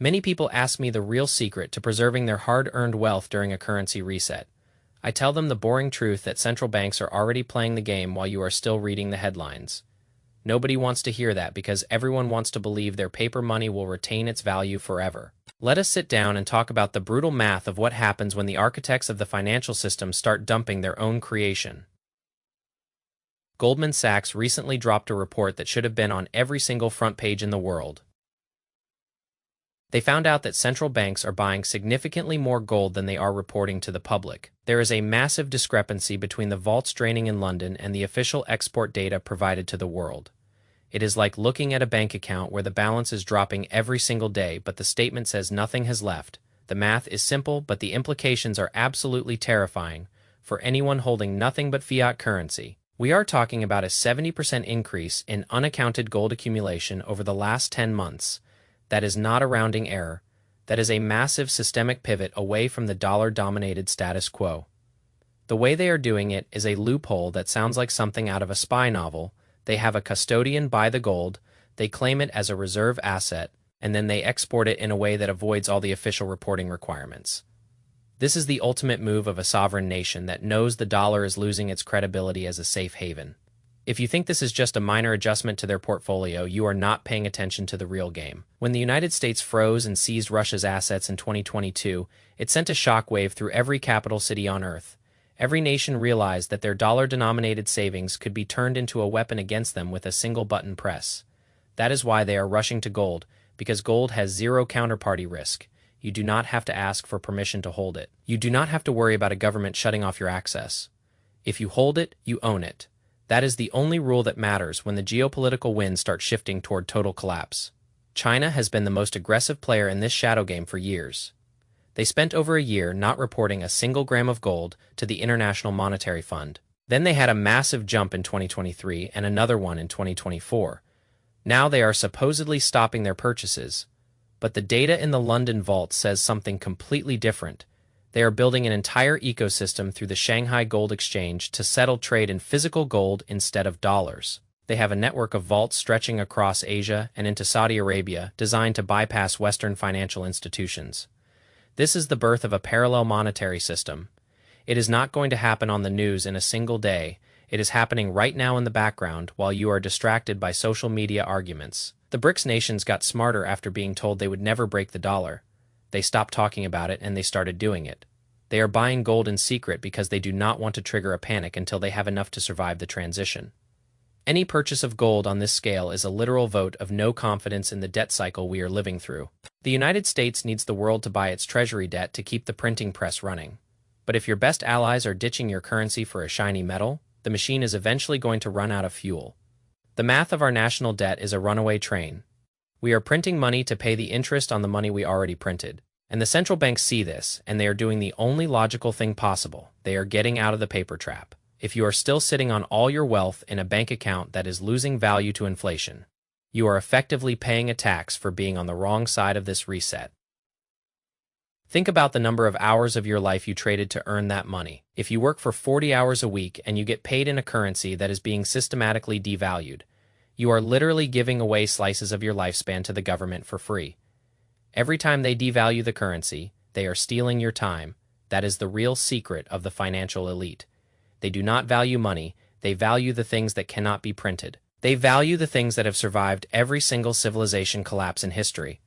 Many people ask me the real secret to preserving their hard-earned wealth during a currency reset. I tell them the boring truth that central banks are already playing the game while you are still reading the headlines. Nobody wants to hear that because everyone wants to believe their paper money will retain its value forever. Let us sit down and talk about the brutal math of what happens when the architects of the financial system start dumping their own creation. Goldman Sachs recently dropped a report that should have been on every single front page in the world. They found out that central banks are buying significantly more gold than they are reporting to the public. There is a massive discrepancy between the vaults draining in London and the official export data provided to the world. It is like looking at a bank account where the balance is dropping every single day, but the statement says nothing has left. The math is simple, but the implications are absolutely terrifying for anyone holding nothing but fiat currency. We are talking about a 70% increase in unaccounted gold accumulation over the last 10 months. That is not a rounding error. That is a massive systemic pivot away from the dollar-dominated status quo. The way they are doing it is a loophole that sounds like something out of a spy novel. They have a custodian buy the gold, they claim it as a reserve asset, and then they export it in a way that avoids all the official reporting requirements. This is the ultimate move of a sovereign nation that knows the dollar is losing its credibility as a safe haven. If you think this is just a minor adjustment to their portfolio, you are not paying attention to the real game. When the United States froze and seized Russia's assets in 2022, it sent a shockwave through every capital city on Earth. Every nation realized that their dollar-denominated savings could be turned into a weapon against them with a single button press. That is why they are rushing to gold, because gold has zero counterparty risk. You do not have to ask for permission to hold it. You do not have to worry about a government shutting off your access. If you hold it, you own it. That is the only rule that matters when the geopolitical winds start shifting toward total collapse. China has been the most aggressive player in this shadow game for years. They spent over a year not reporting a single gram of gold to the International Monetary Fund. Then they had a massive jump in 2023 and another one in 2024. Now they are supposedly stopping their purchases. But the data in the London vault says something completely different. They are building an entire ecosystem through the Shanghai Gold Exchange to settle trade in physical gold instead of dollars. They have a network of vaults stretching across Asia and into Saudi Arabia designed to bypass Western financial institutions. This is the birth of a parallel monetary system. It is not going to happen on the news in a single day. It is happening right now in the background while you are distracted by social media arguments. The BRICS nations got smarter after being told they would never break the dollar. They stopped talking about it and they started doing it. They are buying gold in secret because they do not want to trigger a panic until they have enough to survive the transition. Any purchase of gold on this scale is a literal vote of no confidence in the debt cycle we are living through. The United States needs the world to buy its treasury debt to keep the printing press running. But if your best allies are ditching your currency for a shiny metal, the machine is eventually going to run out of fuel. The math of our national debt is a runaway train. We are printing money to pay the interest on the money we already printed. And the central banks see this, and they are doing the only logical thing possible. They are getting out of the paper trap. If you are still sitting on all your wealth in a bank account that is losing value to inflation, you are effectively paying a tax for being on the wrong side of this reset. Think about the number of hours of your life you traded to earn that money. If you work for 40 hours a week and you get paid in a currency that is being systematically devalued, you are literally giving away slices of your lifespan to the government for free. Every time they devalue the currency, they are stealing your time. That is the real secret of the financial elite. They do not value money, they value the things that cannot be printed. They value the things that have survived every single civilization collapse in history.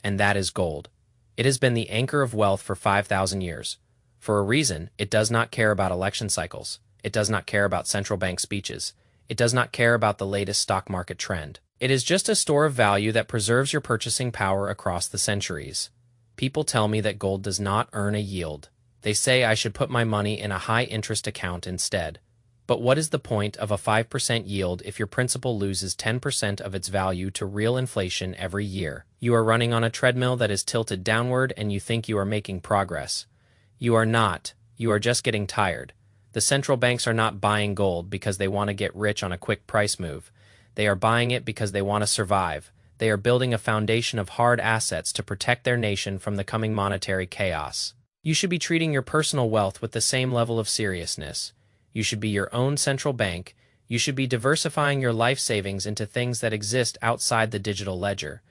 And that is gold. It has been the anchor of wealth for 5,000 years. For a reason, it does not care about election cycles. It does not care about central bank speeches. It does not care about the latest stock market trend. It is just a store of value that preserves your purchasing power across the centuries. People tell me that gold does not earn a yield. They say I should put my money in a high-interest account instead. But what is the point of a 5% yield if your principal loses 10% of its value to real inflation every year? You are running on a treadmill that is tilted downward and you think you are making progress. You are not. You are just getting tired. The central banks are not buying gold because they want to get rich on a quick price move. They are buying it because they want to survive. They are building a foundation of hard assets to protect their nation from the coming monetary chaos. You should be treating your personal wealth with the same level of seriousness. You should be your own central bank. You should be diversifying your life savings into things that exist outside the digital ledger.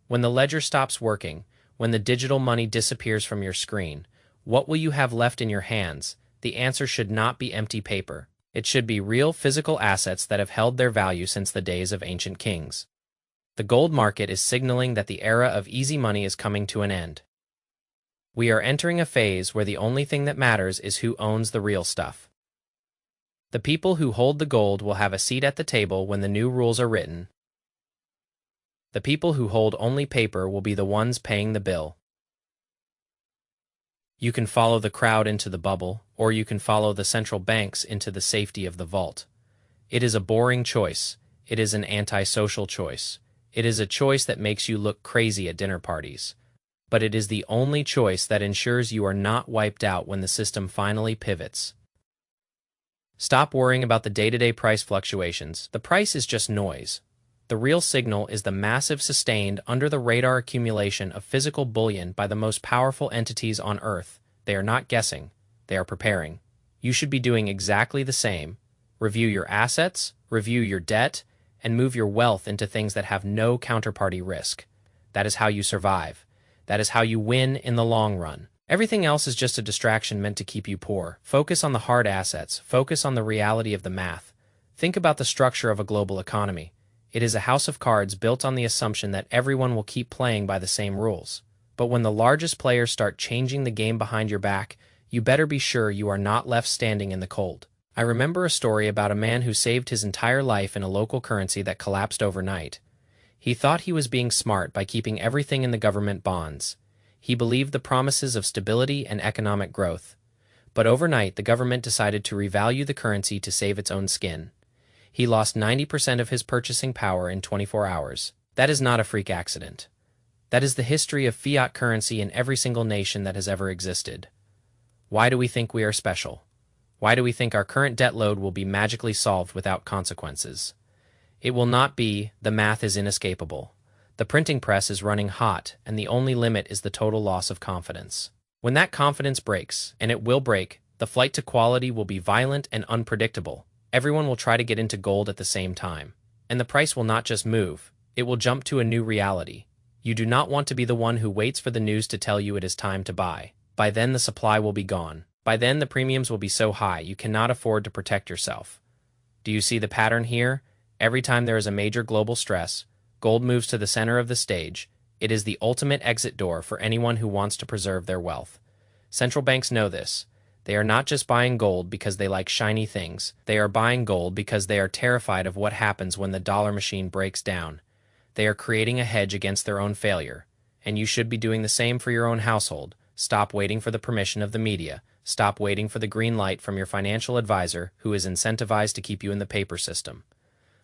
When the ledger stops working, when the digital money disappears from your screen, what will you have left in your hands? The answer should not be empty paper. It should be real physical assets that have held their value since the days of ancient kings. The gold market is signaling that the era of easy money is coming to an end. We are entering a phase where the only thing that matters is who owns the real stuff. The people who hold the gold will have a seat at the table when the new rules are written. The people who hold only paper will be the ones paying the bill. You can follow the crowd into the bubble, or you can follow the central banks into the safety of the vault. It is a boring choice. It is an antisocial choice. It is a choice that makes you look crazy at dinner parties. But it is the only choice that ensures you are not wiped out when the system finally pivots. Stop worrying about the day-to-day price fluctuations. The price is just noise. The real signal is the massive sustained under-the-radar accumulation of physical bullion by the most powerful entities on Earth. They are not guessing. They are preparing. You should be doing exactly the same. Review your assets, review your debt, and move your wealth into things that have no counterparty risk. That is how you survive. That is how you win in the long run. Everything else is just a distraction meant to keep you poor. Focus on the hard assets. Focus on the reality of the math. Think about the structure of a global economy. It is a house of cards built on the assumption that everyone will keep playing by the same rules. But when the largest players start changing the game behind your back, you better be sure you are not left standing in the cold. I remember a story about a man who saved his entire life in a local currency that collapsed overnight. He thought he was being smart by keeping everything in the government bonds. He believed the promises of stability and economic growth. But overnight, the government decided to revalue the currency to save its own skin. He lost 90% of his purchasing power in 24 hours. That is not a freak accident. That is the history of fiat currency in every single nation that has ever existed. Why do we think we are special? Why do we think our current debt load will be magically solved without consequences? It will not be. The math is inescapable. The printing press is running hot, and the only limit is the total loss of confidence. When that confidence breaks, and it will break, the flight to quality will be violent and unpredictable. Everyone will try to get into gold at the same time. And the price will not just move, it will jump to a new reality. You do not want to be the one who waits for the news to tell you it is time to buy. By then the supply will be gone. By then the premiums will be so high you cannot afford to protect yourself. Do you see the pattern here? Every time there is a major global stress, gold moves to the center of the stage. It is the ultimate exit door for anyone who wants to preserve their wealth. Central banks know this. They are not just buying gold because they like shiny things. They are buying gold because they are terrified of what happens when the dollar machine breaks down. They are creating a hedge against their own failure. And you should be doing the same for your own household. Stop waiting for the permission of the media. Stop waiting for the green light from your financial advisor who is incentivized to keep you in the paper system.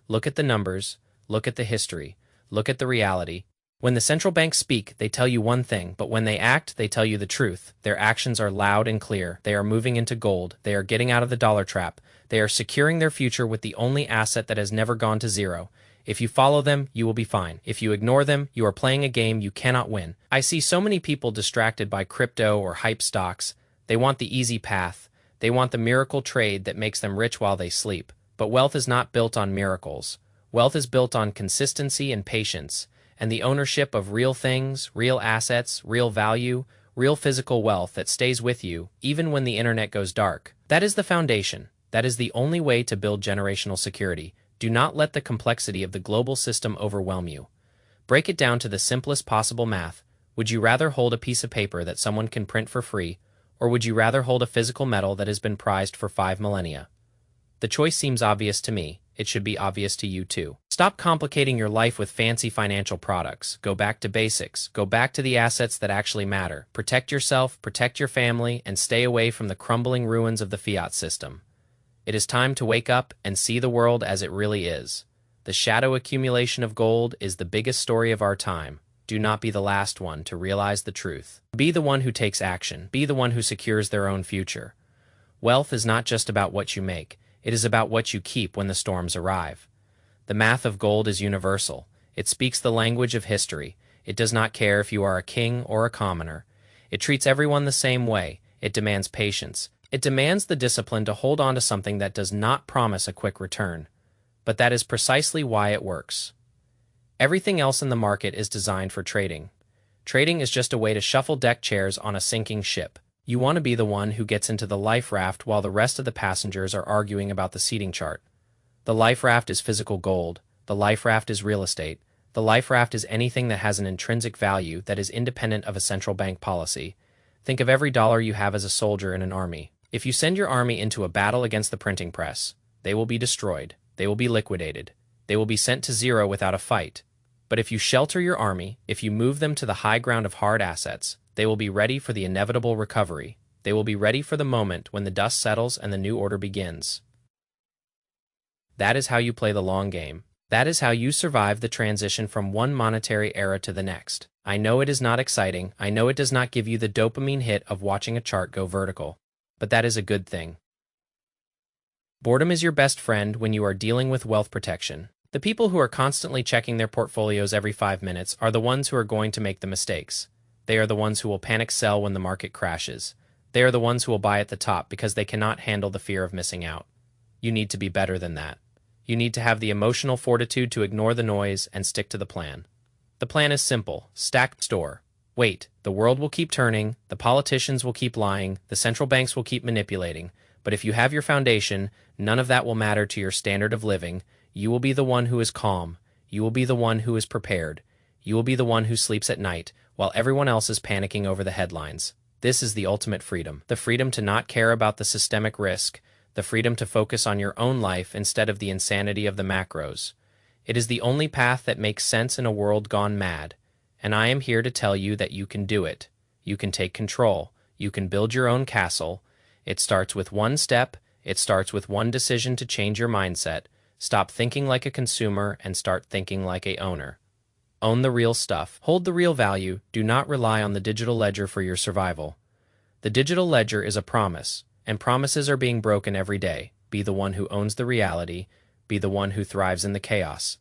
Look at the numbers. Look at the history. Look at the reality. When the central banks speak, they tell you one thing, but when they act, they tell you the truth. Their actions are loud and clear. They are moving into gold. They are getting out of the dollar trap. They are securing their future with the only asset that has never gone to zero. If you follow them, you will be fine. If you ignore them, you are playing a game you cannot win. I see so many people distracted by crypto or hype stocks. They want the easy path. They want the miracle trade that makes them rich while they sleep. But wealth is not built on miracles. Wealth is built on consistency and patience, and the ownership of real things, real assets, real value, real physical wealth that stays with you, even when the internet goes dark. That is the foundation. That is the only way to build generational security. Do not let the complexity of the global system overwhelm you. Break it down to the simplest possible math. Would you rather hold a piece of paper that someone can print for free, or would you rather hold a physical metal that has been prized for 5 millennia? The choice seems obvious to me. It should be obvious to you too. Stop complicating your life with fancy financial products. Go back to basics. Go back to the assets that actually matter. Protect yourself, protect your family, and stay away from the crumbling ruins of the fiat system. It is time to wake up and see the world as it really is. The shadow accumulation of gold is the biggest story of our time. Do not be the last one to realize the truth. Be the one who takes action. Be the one who secures their own future. Wealth is not just about what you make. It is about what you keep when the storms arrive. The math of gold is universal. It speaks the language of history. It does not care if you are a king or a commoner. It treats everyone the same way. It demands patience. It demands the discipline to hold on to something that does not promise a quick return. But that is precisely why it works. Everything else in the market is designed for trading. Trading is just a way to shuffle deck chairs on a sinking ship. You want to be the one who gets into the life raft while the rest of the passengers are arguing about the seating chart. The life raft is physical gold. The life raft is real estate. The life raft is anything that has an intrinsic value that is independent of a central bank policy. Think of every dollar you have as a soldier in an army. If you send your army into a battle against the printing press, they will be destroyed. They will be liquidated. They will be sent to zero without a fight. But if you shelter your army, if you move them to the high ground of hard assets, they will be ready for the inevitable recovery. They will be ready for the moment when the dust settles and the new order begins. That is how you play the long game. That is how you survive the transition from one monetary era to the next. I know it is not exciting. I know it does not give you the dopamine hit of watching a chart go vertical. But that is a good thing. Boredom is your best friend when you are dealing with wealth protection. The people who are constantly checking their portfolios every 5 minutes are the ones who are going to make the mistakes. They are the ones who will panic sell when the market crashes. They are the ones who will buy at the top because they cannot handle the fear of missing out. You need to be better than that. You need to have the emotional fortitude to ignore the noise and stick to the plan. The plan is simple. Stack store. Wait, the world will keep turning, the politicians will keep lying, the central banks will keep manipulating, but if you have your foundation, none of that will matter to your standard of living. You will be the one who is calm. You will be the one who is prepared. You will be the one who sleeps at night, while everyone else is panicking over the headlines. This is the ultimate freedom. The freedom to not care about the systemic risk, the freedom to focus on your own life instead of the insanity of the macros. It is the only path that makes sense in a world gone mad, and I am here to tell you that you can do it. You can take control. You can build your own castle. It starts with one step. It starts with one decision to change your mindset. Stop thinking like a consumer and start thinking like a owner. Own the real stuff. Hold the real value. Do not rely on the digital ledger for your survival. The digital ledger is a promise, and promises are being broken every day. Be the one who owns the reality. Be the one who thrives in the chaos.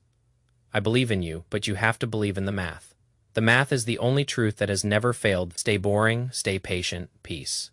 I believe in you, but you have to believe in the math. The math is the only truth that has never failed. Stay boring, stay patient, peace.